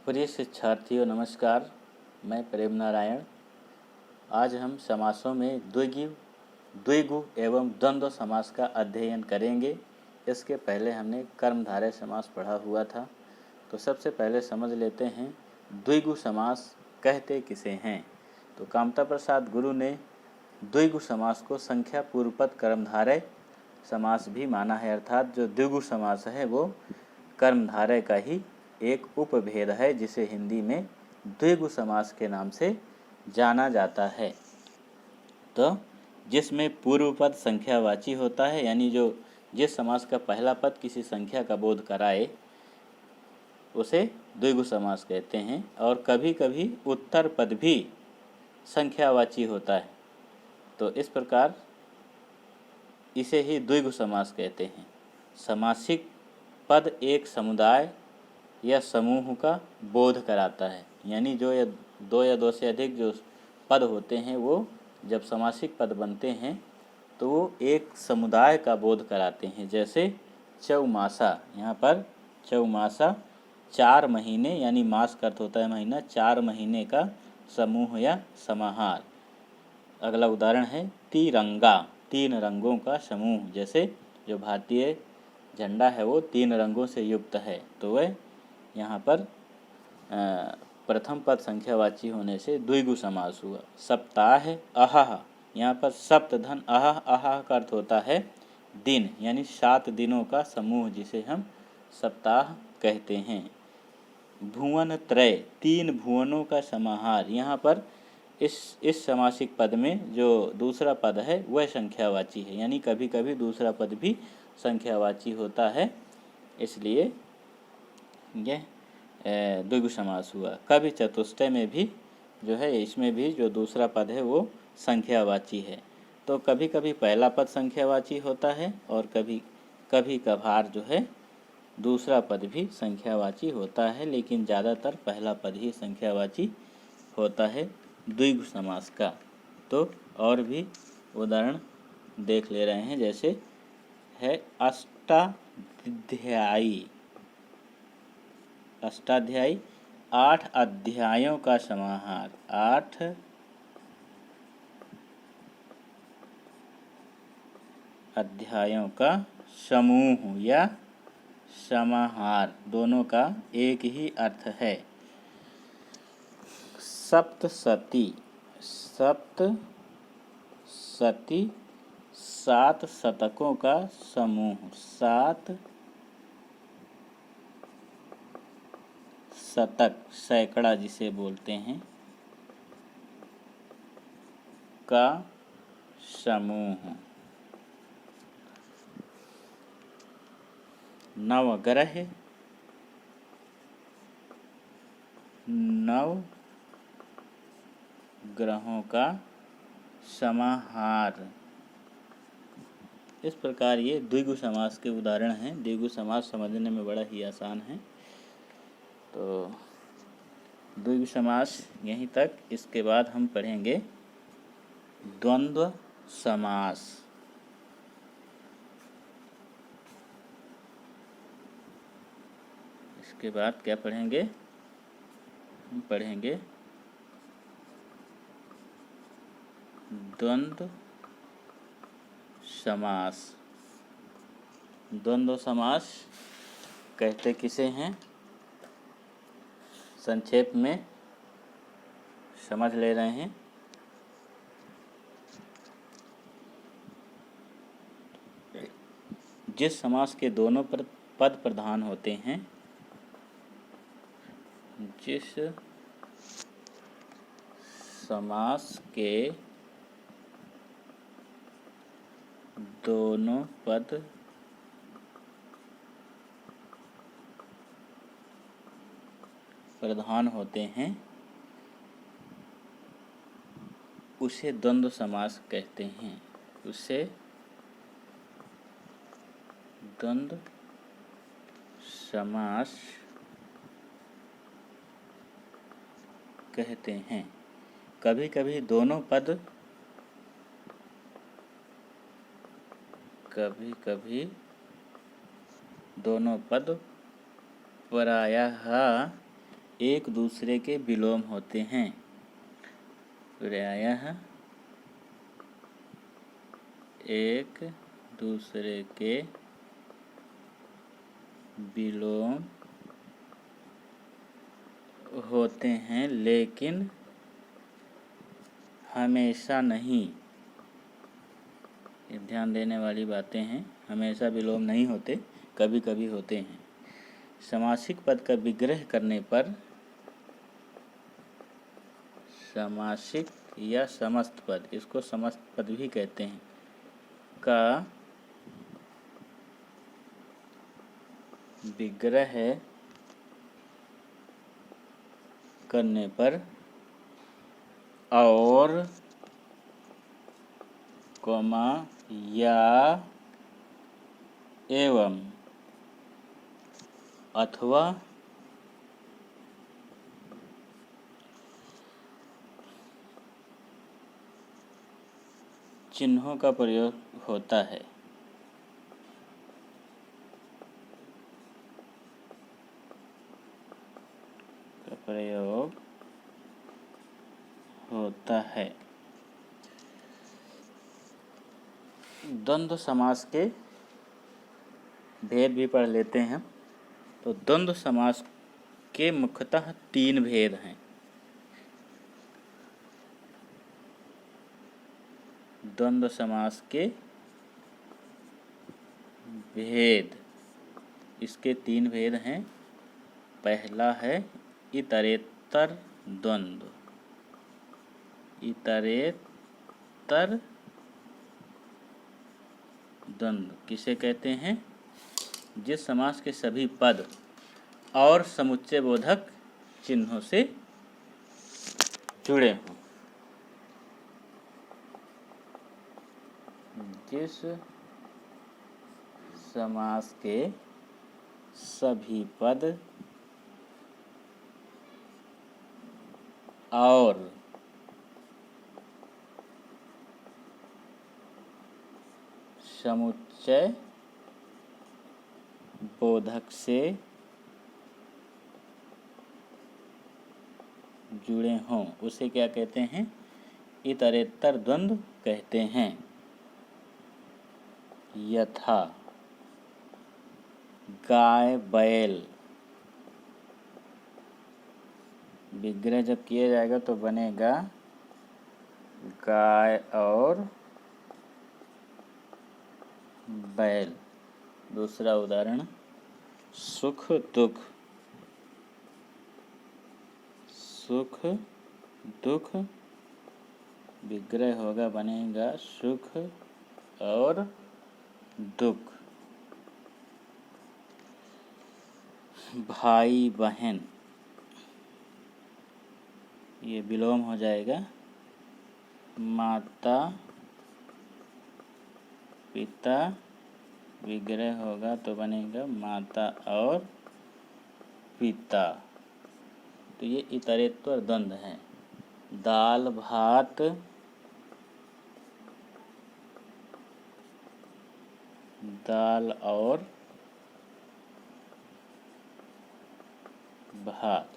प्रिय शिक्षार्थियों नमस्कार। मैं प्रेम नारायण। आज हम समासों में द्विगु एवं द्वंद्व समास का अध्ययन करेंगे। इसके पहले हमने कर्मधारय समास पढ़ा हुआ था, तो सबसे पहले समझ लेते हैं द्विगु समास कहते किसे हैं। तो कामता प्रसाद गुरु ने द्विगु समास को संख्या पूर्वपद कर्मधारय समास भी माना है, अर्थात जो द्विगु समास है वो कर्मधारय का ही एक उपभेद है, जिसे हिंदी में द्विगु समास के नाम से जाना जाता है। तो जिसमें पूर्व पद संख्यावाची होता है, यानी जो जिस समास का पहला पद किसी संख्या का बोध कराए उसे द्विगु समास कहते हैं। और कभी कभी उत्तर पद भी संख्यावाची होता है, तो इस प्रकार इसे ही द्विगु समास कहते हैं। समासिक पद एक समुदाय या समूह का बोध कराता है, यानी जो दो या दो से अधिक जो पद होते हैं वो जब समासिक पद बनते हैं तो वो एक समुदाय का बोध कराते हैं। जैसे चौमासा, यहाँ पर चौमासा 4 महीने, यानी मास का अर्थ होता है महीना, 4 महीने का समूह या समाहार। अगला उदाहरण है तिरंगा, 3 रंगों का समूह। जैसे जो भारतीय झंडा है वो 3 रंगों से युक्त है, तो वह यहाँ पर प्रथम पद संख्यावाची होने से द्विगु समास हुआ। सप्ताह अहह, यहाँ पर सप्त धन अहह, अहह का अर्थ होता है दिन, यानी 7 दिनों का समूह, जिसे हम सप्ताह कहते हैं। भुवन त्रय, 3 भुवनों का समाहार। यहाँ पर इस समासिक पद में जो दूसरा पद है वह संख्यावाची है, यानी कभी कभी दूसरा पद भी संख्यावाची होता है, इसलिए यह द्विगु समास हुआ। कवि चतुष्टय में भी जो है, इसमें भी जो दूसरा पद है वो संख्यावाची है। तो कभी कभी पहला पद संख्यावाची होता है और कभी कभार जो है दूसरा पद भी संख्यावाची होता है, लेकिन ज़्यादातर पहला पद ही संख्यावाची होता है द्विगु समास का। तो और भी उदाहरण देख ले रहे हैं। जैसे है अष्टाध्यायी, अष्टाध्यायी 8 अध्यायों का समाहार, 8 अध्यायों का समूह या समाहार, दोनों का एक ही अर्थ है। सप्तशती, सप्तशती 7 शतकों का समूह, 7 शतक, सैकड़ा जिसे बोलते हैं, का समूह। नवग्रह, 9 ग्रहों का समाहार। इस प्रकार ये द्विगु समास के उदाहरण हैं। द्विगु समास समझने में बड़ा ही आसान है। तो द्विगु समास यहीं तक। इसके बाद हम पढ़ेंगे द्वंद्व समास। इसके बाद क्या पढ़ेंगे? हम पढ़ेंगे द्वंद्व समास। द्वंद्व समास कहते किसे हैं, संक्षेप में समझ ले रहे हैं। जिस समास के दोनों पद प्रधान होते हैं, जिस समास के दोनों पद प्रधान होते हैं उसे द्वंद्व समास कहते हैं। उसे द्वंद्व समास कहते हैं। कभी कभी दोनों पद प्रायः एक दूसरे के विलोम होते हैं। प्रायः एक दूसरे के विलोम होते हैं, लेकिन हमेशा नहीं। ये ध्यान देने वाली बातें हैं, हमेशा विलोम नहीं होते, कभी कभी होते हैं। समासिक पद का विग्रह करने पर, समासिक या समस्त पद, इसको समस्त पद भी कहते हैं, का विग्रह करने पर और, कॉमा, या, एवं, अथवा चिन्हों का प्रयोग होता है। प्रयोग होता है। द्वंद्व समास के भेद भी पढ़ लेते हैं। तो द्वंद्व समास के मुख्यतः 3 भेद हैं। द्वंद्व समास के भेद, इसके 3 भेद हैं। पहला है इतरेत्तर द्वंद्व। इतरेत्तर द्वंद्व किसे कहते हैं? जिस समास के सभी पद और समुच्चय बोधक चिन्हों से जुड़े हों। जिस समास के सभी पद और समुच्चय बोधक से जुड़े हों, उसे क्या कहते हैं? इतरेत्तर द्वंद्व कहते हैं। यथा गाय बैल, विग्रह जब किया जाएगा तो बनेगा गाय और बैल। दूसरा उदाहरण, सुख दुख। सुख दुख, विग्रह होगा, बनेगा सुख और दुख। भाई बहन, ये विलोम हो जाएगा। माता पिता, विग्रह होगा तो बनेगा माता और पिता। तो ये इतरेत्तर द्वंद्व हैं। दाल भात, दाल और भात,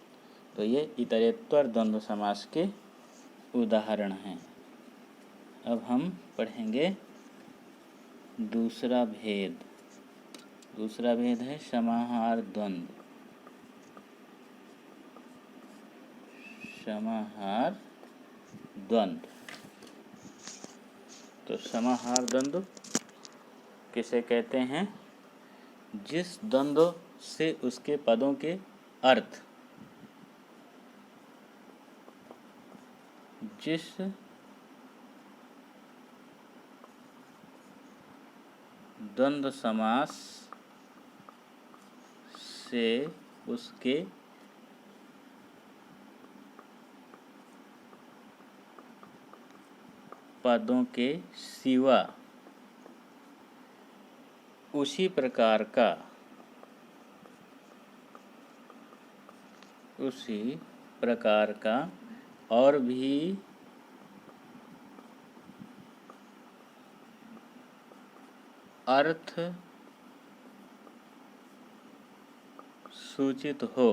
तो ये इतरेत्तर द्वंद्व समास के उदाहरण हैं। अब हम पढ़ेंगे दूसरा भेद। दूसरा भेद है समाहार द्वंद्व। समाहार द्वंद्व। तो समाहार द्वंद्व किसे कहते हैं? जिस द्वंद्व से उसके पदों के अर्थ, जिस द्वंद्व समास से उसके पदों के सिवा उसी प्रकार का और भी अर्थ सूचित हो,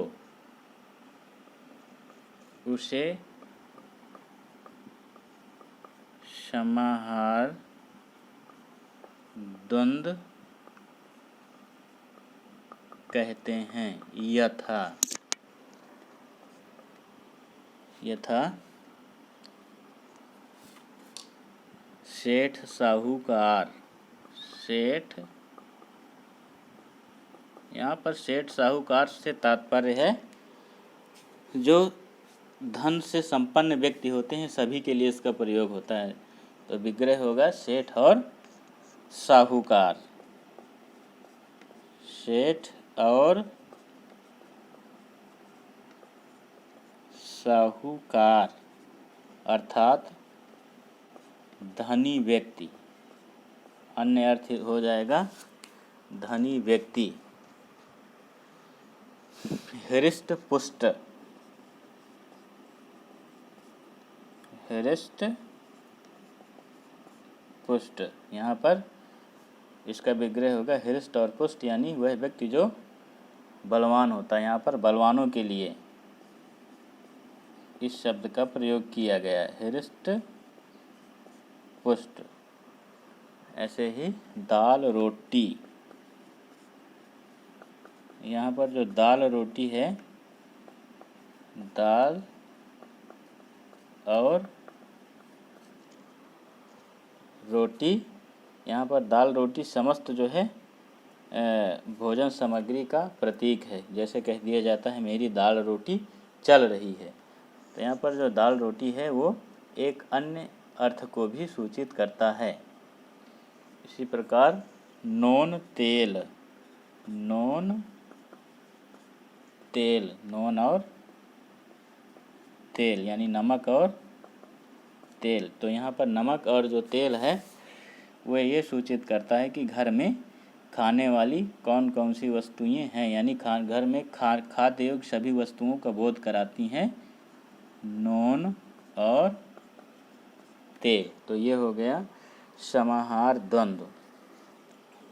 उसे समाहार द्वंद्व कहते हैं। यथा सेठ साहूकार। सेठ, यहाँ पर सेठ साहूकार से तात्पर्य है जो धन से संपन्न व्यक्ति होते हैं, सभी के लिए इसका प्रयोग होता है। तो विग्रह होगा सेठ और साहूकार। सेठ और साहूकार अर्थात धनी व्यक्ति। अन्य अर्थ हो जाएगा धनी व्यक्ति। हृष्ट पुष्ट, हृष्ट पुष्ट, यहाँ पर इसका विग्रह होगा हृष्ट और पुष्ट, यानी वह व्यक्ति जो बलवान होता है। यहाँ पर बलवानों के लिए इस शब्द का प्रयोग किया गया है, हृष्ट पुष्ट। ऐसे ही दाल रोटी, यहाँ पर जो दाल रोटी है, दाल और रोटी, यहाँ पर दाल रोटी समस्त जो है भोजन सामग्री का प्रतीक है। जैसे कह दिया जाता है मेरी दाल रोटी चल रही है, तो यहाँ पर जो दाल रोटी है वो एक अन्य अर्थ को भी सूचित करता है। इसी प्रकार नोन तेल, नोन तेल, नोन और तेल यानी नमक और तेल। तो यहाँ पर नमक और जो तेल है वह ये सूचित करता है कि घर में खाने वाली कौन कौन सी वस्तुएं हैं, यानी घर में खाद्य योग्य सभी वस्तुओं का बोध कराती हैं नोन और तेल। तो ये हो गया समाहार द्वंद्व।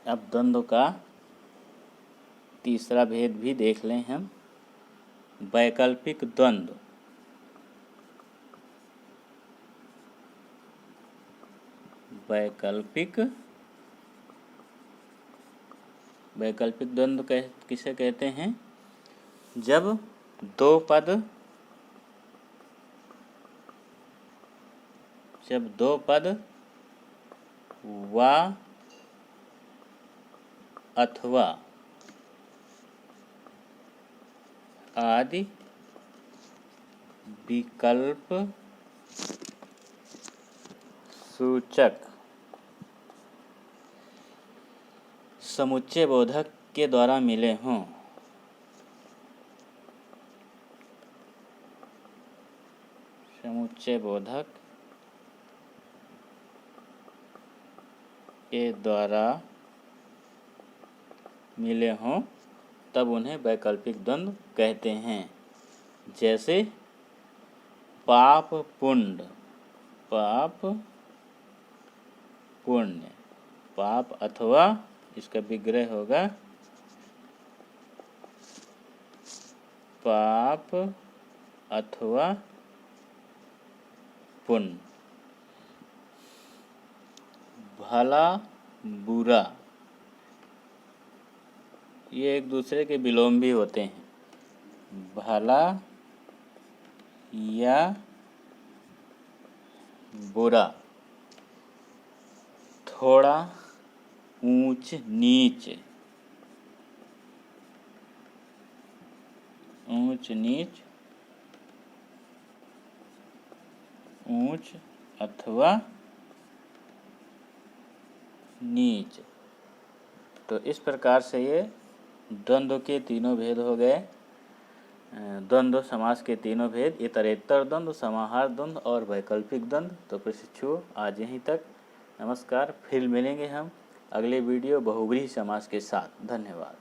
अब द्वंद्व का तीसरा भेद भी देख लें हम, वैकल्पिक द्वंद्व। वैकल्पिक द्वंद्व किसे कहते हैं? जब दो पद वा अथवा आदि विकल्प सूचक समुच्चय बोधक के द्वारा मिले हों। समुच्चय बोधक के द्वारा मिले हों तब उन्हें वैकल्पिक द्वंद्व कहते हैं। जैसे पाप पुण्य, पाप पुण्य, पाप अथवा इसका विग्रह होगा पाप अथवा पुण्य। भला बुरा, ये एक दूसरे के विलोम भी होते हैं। भला या बुरा, थोड़ा ऊंच नीच, ऊंच नीच, ऊंच अथवा नीच। तो इस प्रकार से ये द्वंद्व के तीनों भेद हो गए। द्वंद्व समास के तीनों भेद, इतरेत्तर द्वंद्व, समाहार द्वंद्व और वैकल्पिक द्वंद्व। तो प्रशिक्षुओं आज यहीं तक। नमस्कार। फिर मिलेंगे हम अगले वीडियो बहुव्रीहि समास के साथ। धन्यवाद।